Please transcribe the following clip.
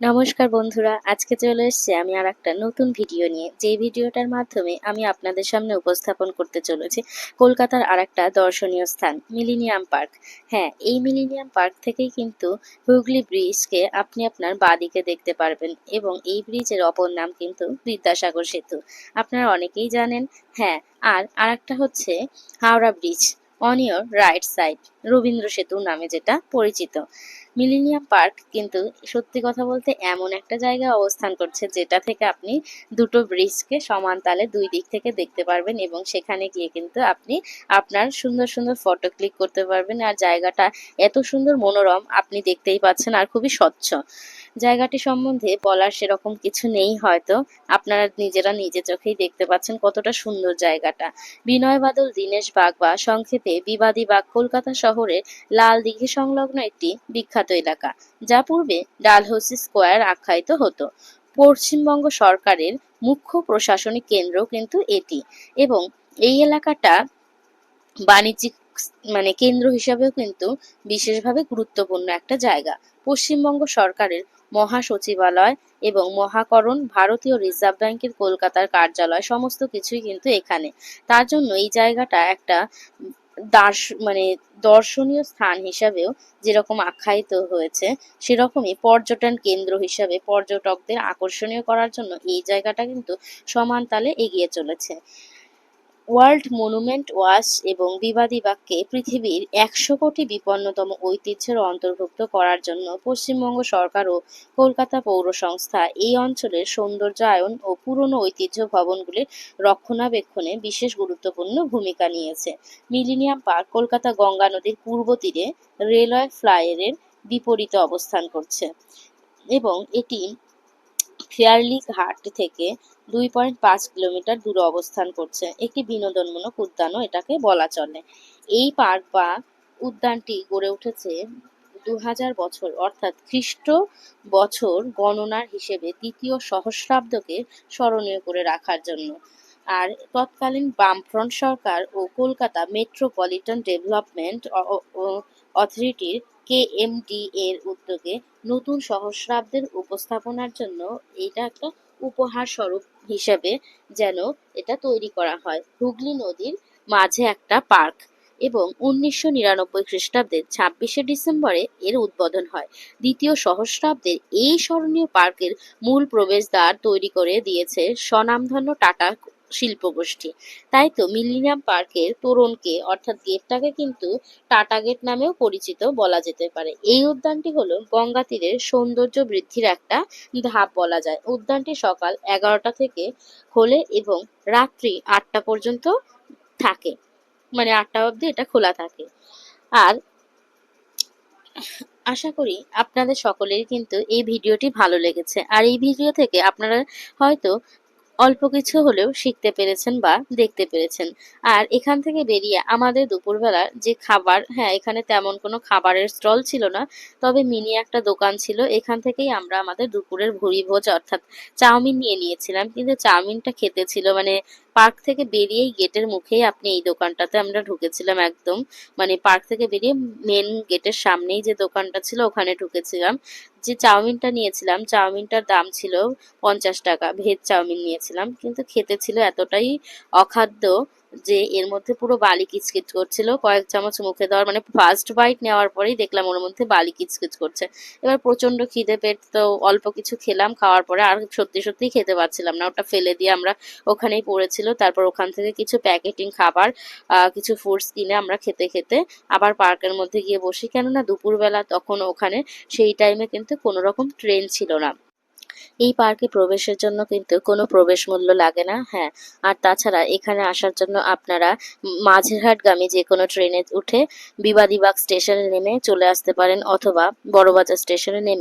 নমস্কার বন্ধুরা, আজকে চলে এসেছি আমি আর একটা নতুন ভিডিও নিয়ে। যে ভিডিওটার মাধ্যমে আমি আপনাদের সামনে উপস্থাপন করতে চলেছি কলকাতার আর একটা দর্শনীয় স্থান, মিলেনিয়াম পার্ক। হ্যাঁ, এই মিলেনিয়াম পার্ক থেকেই কিন্তু হুগলি ব্রিজকে আপনি আপনার বাঁদিকে দেখতে পারবেন, এবং এই ব্রিজের অপর নাম কিন্তু বিদ্যাসাগর সেতু। আপনারা অনেকেই জানেন। হ্যাঁ, আর আরেকটা হচ্ছে Howrah bridge on your right side, Rabindra সেতু নামে যেটা পরিচিত। মিলেনিয়াম পার্ক কিন্তু সত্যি কথা বলতে এমন একটা জায়গায় অবস্থান করছে যেটা থেকে আপনি দুটো ব্রিজকে সমান তালে দুই দিক থেকে দেখতে পারবেন, এবং সেখানে গিয়ে কিন্তু আপনি আপনার সুন্দর সুন্দর ফটো ক্লিক করতে পারবেন। আর জায়গাটা এত সুন্দর মনোরম, আপনি দেখতেই পাচ্ছেন, আর খুবই স্বচ্ছ। জায়গাটি সম্বন্ধে বলার সেরকম কিছু নেই হয়তো, আপনারা নিজেরা নিজে চোখেই দেখতে পাচ্ছেন কতটা সুন্দর জায়গাটা। বিনয় বাদল দীনেশ বাগ বা সংক্ষেপে বিবাদী বাগ কলকাতা শহরের লাল দিঘি সংলগ্ন একটি বিখ্যাত এলাকা, যা পূর্বে ডালহৌসি স্কোয়ার আখ্যায়িত হতো। পশ্চিমবঙ্গ সরকারের মুখ্য প্রশাসনিক কেন্দ্র কিন্তু এটি, এবং এই এলাকাটা বাণিজ্যিক কেন্দ্র হিসাবেও কিন্তু বিশেষভাবে গুরুত্বপূর্ণ একটা জায়গা। পশ্চিমবঙ্গ সরকারের মহাসচিবালয় এবং মহাকরণ, ভারতীয় রিজার্ভ ব্যাংকের কলকাতার কার্যালয়, সমস্ত কিছুই কিন্তু এখানে। তার জন্য এই জায়গাটা একটা দর্শনীয় স্থান হিসাবেও যেরকম আখ্যায়িত হয়েছে, সেরকমই পর্যটন কেন্দ্র হিসাবে পর্যটকদের আকর্ষণীয় করার জন্য এই জায়গাটা কিন্তু সমান তালে এগিয়ে চলেছে। ওয়ার্ল্ড মনুমেন্ট ওয়াচ এবং বিবাদী বাগকে পৃথিবীর 100 কোটি বিপন্নতম ঐতিহ্যের অন্তর্ভুক্ত করার জন্য পশ্চিমবঙ্গ সরকার ও কলকাতা পৌর সংস্থা এই অঞ্চলের সৌন্দর্যায়ন ও পুরনো ঐতিহ্য ভবনগুলির রক্ষণাবেক্ষণে বিশেষ গুরুত্বপূর্ণ ভূমিকা নিয়েছে। মিলেনিয়াম পার্ক কলকাতা গঙ্গা নদীর পূর্ব তীরে রেলওয়ে ফ্লাইওভারের বিপরীতে অবস্থান করছে, এবং এটি ফেয়ারলি ঘাট থেকে 2.5 কিলোমিটার দূরে অবস্থান করছে। একটি বিনোদনমূলক উদ্যানও এটাকে বলা চলে। এই পার্ক বা উদ্যানটি গড়ে উঠেছে 2000 বছর অর্থাৎ খ্রিস্ট বছর গণনার হিসেবে দ্বিতীয় সহস্রাব্দকে স্মরণীয় করে রাখার জন্য। আর তৎকালীন বামফ্রন্ট সরকার ও কলকাতা মেট্রোপলিটন ডেভেলপমেন্ট অথরিটির KMD এর উদ্যোগে নতুন সহস্রাব্দের উপস্থাপনার জন্য এটা একটা উপহার স্বরূপ হিসেবে যেন এটা তৈরি করা হয়। হুগলি নদীর মাঝে একটা পার্ক, এবং 1999 খ্রিস্টাব্দের 26শে ডিসেম্বরে এর উদ্বোধন হয়। দ্বিতীয় সহস্রাব্দের এই স্মরণীয় পার্কের মূল প্রবেশদ্বার তৈরি করে দিয়েছে স্বনামধন্য টাটা শিল্পগোষ্ঠী। তাই তো মিলেনিয়াম পার্কের তোরণকে অর্থাৎ গেটটাকে কিন্তু টাটা গেট নামেও পরিচিত বলা যেতে পারে। এই উদ্যানটি হলো গঙ্গা তীরের সৌন্দর্য বৃদ্ধির একটা ধাপ বলা যায়। উদ্যানটি সকাল 11টা থেকে খোলে এবং রাত্রি 8টা পর্যন্ত থাকে, 8টা অবধি এটা খোলা থাকে। আর আশা করি আপনাদের সকলেরই কিন্তু এই ভিডিওটি ভালো লেগেছে, আর এই ভিডিও থেকে আপনারা হয়তো অল্প কিছু হলেও শিখতে পেরেছেন বা দেখতে পেরেছেন। আর এখান থেকে বেরিয়ে আমাদের দুপুরবেলা যে খাবার, হ্যাঁ, এখানে তেমন কোনো খাবারের স্টল ছিল না, তবে মিনি একটা দোকান ছিল। এখান থেকেই আমরা আমাদের দুপুরের ভুরিভোজ অর্থাৎ চাউমিন নিয়ে নিয়েছিলাম, কিন্তু চাউমিনটা খেতে ছিল পার্ক থেকে বেরিয়েই গেটের মুখেই আপনি এই দোকানটাতে আমরা ঢুকেছিলাম একদম, পার্ক থেকে বেরিয়ে মেন গেটের সামনেই যে দোকানটা ছিল ওখানে ঢুকেছিলাম। যে চাউমিনটা নিয়েছিলাম, চাউমিনটার দাম ছিল 50 টাকা। ভেজ চাউমিন নিয়েছিলাম, কিন্তু খেতে ছিল এতটাই অখাদ্য যে এর মধ্যে পুরো বালি কিচকিচ করছিল। কয়েক চামচ মুখে দেওয়ার ফার্স্ট বাইট নেওয়ার পরেই দেখলাম ওর মধ্যে বালি কিচকিচ করছে। এবার প্রচন্ড খিদে পেট, তো অল্প কিছু খেলাম, খাওয়ার পরে আর সত্যি সত্যি খেতে পারছিলাম না, ওটা ফেলে দিয়ে আমরা ওখানেই পড়েছিল। তারপর ওখান থেকে কিছু প্যাকেটিং খাবার, কিছু ফুডস কিনে আমরা খেতে খেতে আবার পার্কের মধ্যে গিয়ে বসি, কেননা দুপুরবেলা তখন ওখানে সেই টাইমে কিন্তু কোনো রকম ট্রেন ছিল না। এই পার্কে প্রবেশের জন্য কিন্তু কোনো প্রবেশ মূল্য লাগে না। হ্যাঁ, আর তাছাড়া এখানে আসার জন্য আপনারা মাঝেরহাটগামী যে কোনো ট্রেনে উঠে বিবাদীবাগ স্টেশনে নেমে চলে আসতে পারেন, অথবা বড়বাজার স্টেশনে নেমে